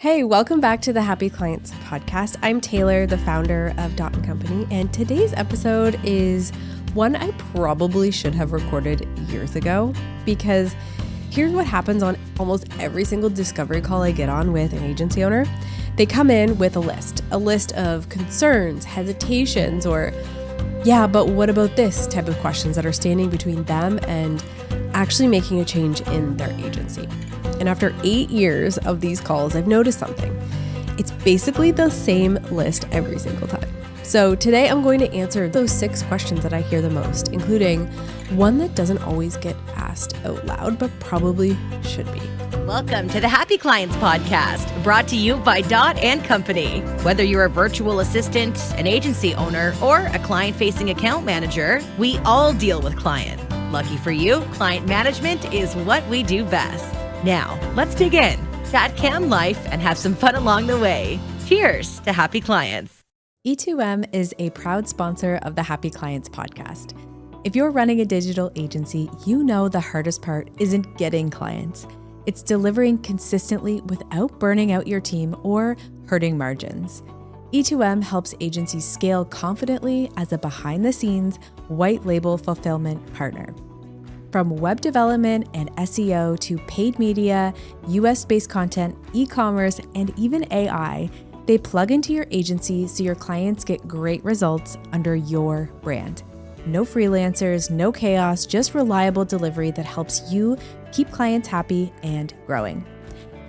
Hey, welcome back to the Happy Clients podcast. I'm Taylor, the founder of Dot & Company, and today's episode is one I probably should have recorded years ago because here's what happens on almost every single discovery call I get on with an agency owner. They come in with a list of concerns, hesitations, or yeah, but what about this type of questions that are standing between them and actually making a change in their agency. And after 8 years of these calls, I've noticed something. It's basically the same list every single time. So today I'm going to answer those 6 questions that I hear the most, including one that doesn't always get asked out loud, but probably should be. Welcome to the Happy Clients podcast, brought to you by Dot & Company. Whether you're a virtual assistant, an agency owner, or a client-facing account manager, we all deal with clients. Lucky for you, client management is what we do best. Now, let's dig in, chat cam life, and have some fun along the way. Cheers to happy clients. E2M is a proud sponsor of the Happy Clients podcast. If you're running a digital agency, you know the hardest part isn't getting clients. It's delivering consistently without burning out your team or hurting margins. E2M helps agencies scale confidently as a behind-the-scenes, white-label fulfillment partner. From web development and SEO to paid media, US-based content, e-commerce, and even AI, they plug into your agency so your clients get great results under your brand. No freelancers, no chaos, just reliable delivery that helps you keep clients happy and growing.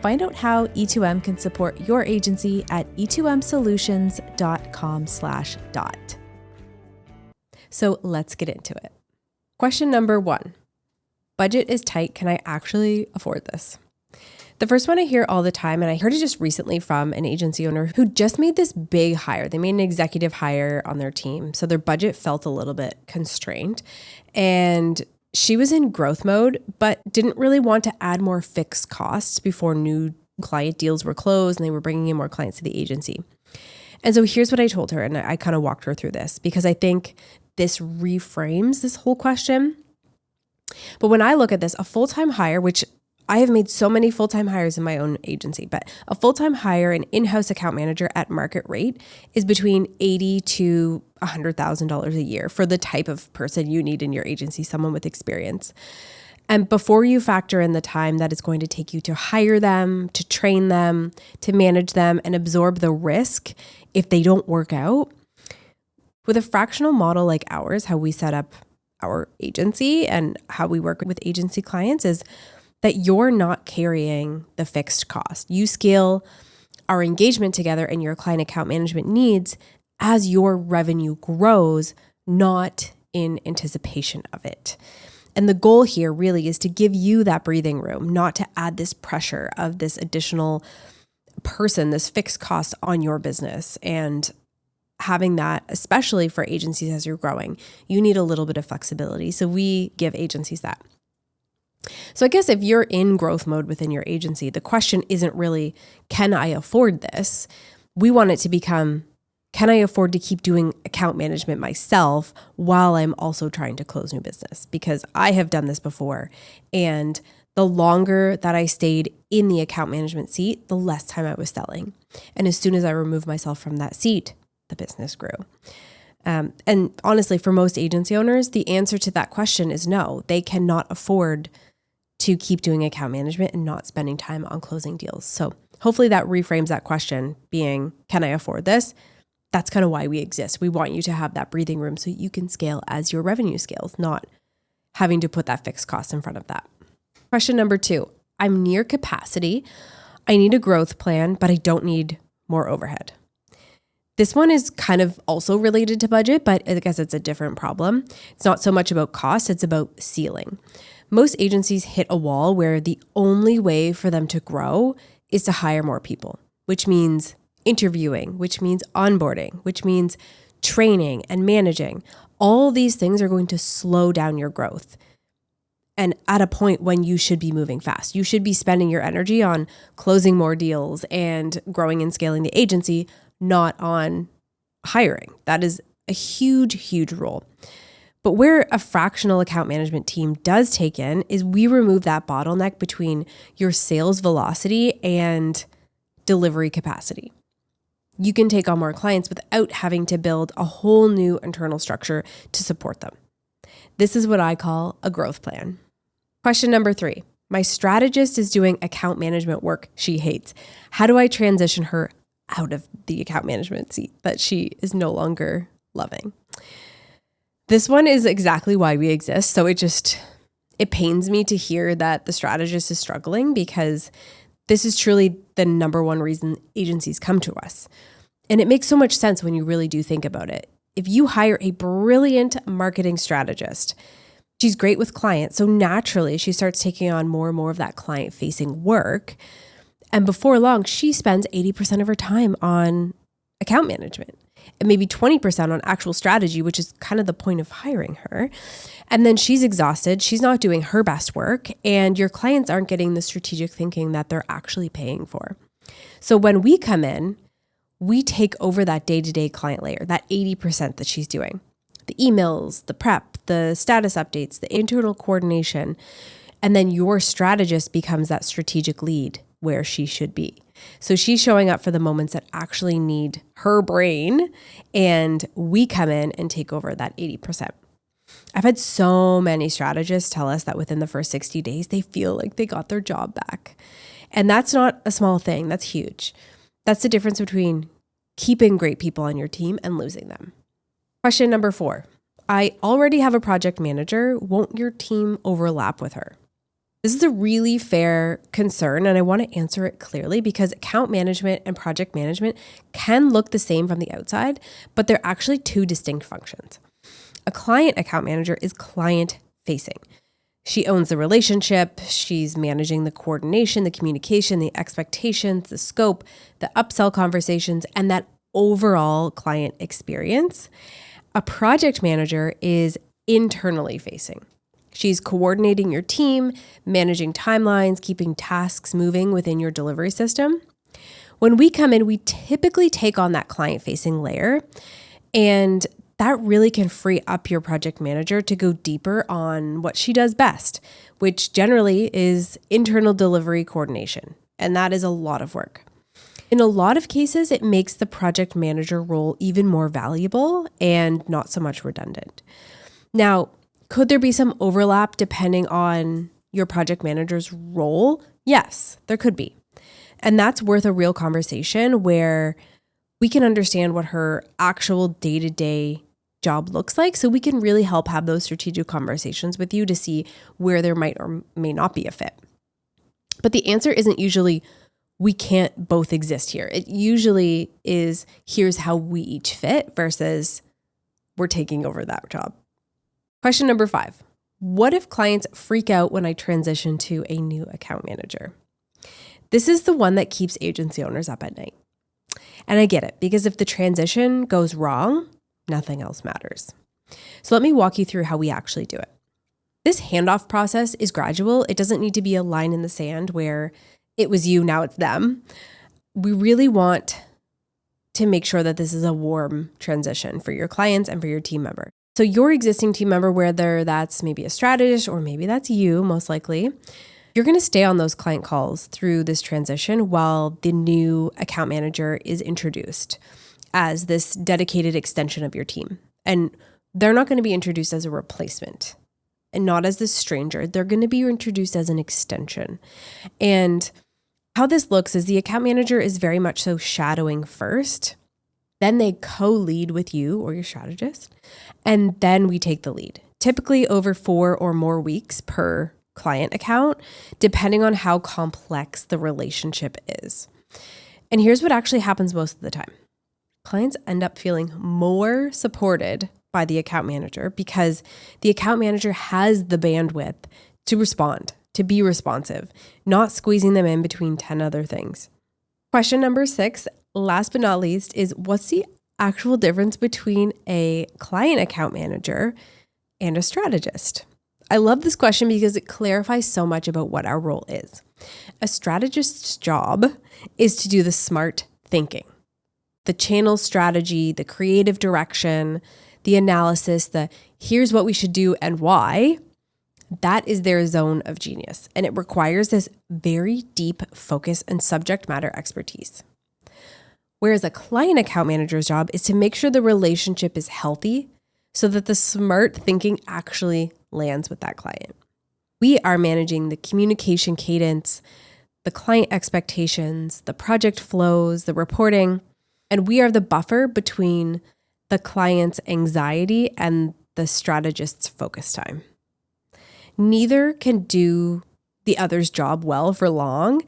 Find out how E2M can support your agency at e2msolutions.com/dot. So let's get into it. Question number 1. Budget is tight. Can I actually afford this? The first one I hear all the time, and I heard it just recently from an agency owner who just made this big hire. They made an executive hire on their team, so their budget felt a little bit constrained. And she was in growth mode, but didn't really want to add more fixed costs before new client deals were closed and they were bringing in more clients to the agency. And so here's what I told her, and I kind of walked her through this because I think this reframes this whole question. But when I look at this, a full-time hire, which I have made so many full-time hires in my own agency, but a full-time hire, an in-house account manager at market rate is between $80,000 to $100,000 a year for the type of person you need in your agency, someone with experience. And before you factor in the time that it's going to take you to hire them, to train them, to manage them, and absorb the risk if they don't work out, with a fractional model like ours, how we set up our agency and how we work with agency clients is that you're not carrying the fixed cost. You scale our engagement together and your client account management needs as your revenue grows, not in anticipation of it. And the goal here really is to give you that breathing room, not to add this pressure of this additional person, this fixed cost on your business. And having that, especially for agencies as you're growing, you need a little bit of flexibility. So we give agencies that. So I guess if you're in growth mode within your agency, the question isn't really, can I afford this? We want it to become, can I afford to keep doing account management myself while I'm also trying to close new business? Because I have done this before. And the longer that I stayed in the account management seat, the less time I was selling. And as soon as I removed myself from that seat, the business grew. And honestly, for most agency owners, the answer to that question is no. They cannot afford to keep doing account management and not spending time on closing deals. So hopefully that reframes that question being, can I afford this? That's kind of why we exist. We want you to have that breathing room so you can scale as your revenue scales, not having to put that fixed cost in front of that. Question number 2, I'm near capacity. I need a growth plan, but I don't need more overhead. This one is kind of also related to budget, but I guess it's a different problem. It's not so much about cost, it's about ceiling. Most agencies hit a wall where the only way for them to grow is to hire more people, which means interviewing, which means onboarding, which means training and managing. All these things are going to slow down your growth. And at a point when you should be moving fast, you should be spending your energy on closing more deals and growing and scaling the agency, not on hiring. That is a huge, huge role. But where a fractional account management team does take in is we remove that bottleneck between your sales velocity and delivery capacity. You can take on more clients without having to build a whole new internal structure to support them. This is what I call a growth plan. Question number 3. My strategist is doing account management work she hates. How do I transition her out of the account management seat that she is no longer loving? This one is exactly why we exist. So it pains me to hear that the strategist is struggling, because this is truly the number one reason agencies come to us. And it makes so much sense when you really do think about it. If you hire a brilliant marketing strategist, she's great with clients. So naturally, she starts taking on more and more of that client-facing work. And before long, she spends 80% of her time on account management and maybe 20% on actual strategy, which is kind of the point of hiring her. And then she's exhausted. She's not doing her best work, and your clients aren't getting the strategic thinking that they're actually paying for. So when we come in, we take over that day-to-day client layer, that 80% that she's doing. The emails, the prep, the status updates, the internal coordination, and then your strategist becomes that strategic lead where she should be. So she's showing up for the moments that actually need her brain, and we come in and take over that 80%. I've had so many strategists tell us that within the first 60 days, they feel like they got their job back. And that's not a small thing. That's huge. That's the difference between keeping great people on your team and losing them. Question number 4. I already have a project manager. Won't your team overlap with her? This is a really fair concern, and I want to answer it clearly, because account management and project management can look the same from the outside, but they're actually two distinct functions. A client account manager is client-facing. She owns the relationship. She's managing the coordination, the communication, the expectations, the scope, the upsell conversations, and that overall client experience. A project manager is internally facing. She's coordinating your team, managing timelines, keeping tasks moving within your delivery system. When we come in, we typically take on that client-facing layer, and that really can free up your project manager to go deeper on what she does best, which generally is internal delivery coordination. And that is a lot of work. In a lot of cases, it makes the project manager role even more valuable and not so much redundant. Now, could there be some overlap depending on your project manager's role? Yes, there could be. And that's worth a real conversation where we can understand what her actual day-to-day job looks like, so we can really help have those strategic conversations with you to see where there might or may not be a fit. But the answer isn't usually we can't both exist here. It usually is here's how we each fit versus we're taking over that job. Question number 5. What if clients freak out when I transition to a new account manager? This is the one that keeps agency owners up at night. And I get it, because if the transition goes wrong, nothing else matters. So let me walk you through how we actually do it. This handoff process is gradual. It doesn't need to be a line in the sand where it was you, now it's them. We really want to make sure that this is a warm transition for your clients and for your team member. So your existing team member, whether that's maybe a strategist or maybe that's you, most likely, you're going to stay on those client calls through this transition while the new account manager is introduced as this dedicated extension of your team. And they're not going to be introduced as a replacement and not as this stranger. They're going to be introduced as an extension. And how this looks is the account manager is very much so shadowing first. Then they co-lead with you or your strategist. And then we take the lead, typically over 4 or more weeks per client account, depending on how complex the relationship is. And here's what actually happens most of the time. Clients end up feeling more supported by the account manager because the account manager has the bandwidth to respond, to be responsive, not squeezing them in between 10 other things. Question number 6, last but not least, is what's the actual difference between a client account manager and a strategist? I love this question because it clarifies so much about what our role is. A strategist's job is to do the smart thinking, the channel strategy, the creative direction, the analysis, the here's what we should do and why. That is their zone of genius, and it requires this very deep focus and subject matter expertise. Whereas a client account manager's job is to make sure the relationship is healthy so that the smart thinking actually lands with that client. We are managing the communication cadence, the client expectations, the project flows, the reporting, and we are the buffer between the client's anxiety and the strategist's focus time. Neither can do the other's job well for long.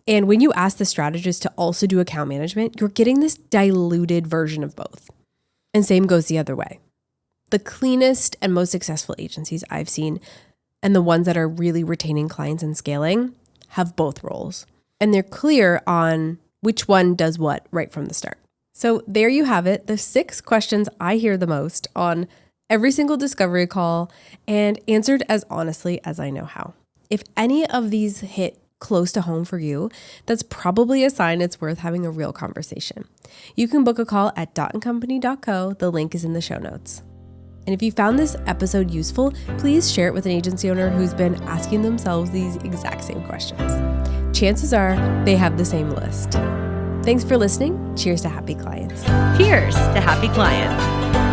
And when you ask the strategist to also do account management, you're getting this diluted version of both. And same goes the other way. The cleanest and most successful agencies I've seen, and the ones that are really retaining clients and scaling, have both roles. And they're clear on which one does what right from the start. So there you have it, the 6 questions I hear the most on every single discovery call, and answered as honestly as I know how. If any of these hit close to home for you, that's probably a sign it's worth having a real conversation. You can book a call at dotandcompany.co. The link is in the show notes. And if you found this episode useful, please share it with an agency owner who's been asking themselves these exact same questions. Chances are they have the same list. Thanks for listening. Cheers to happy clients. Cheers to happy clients.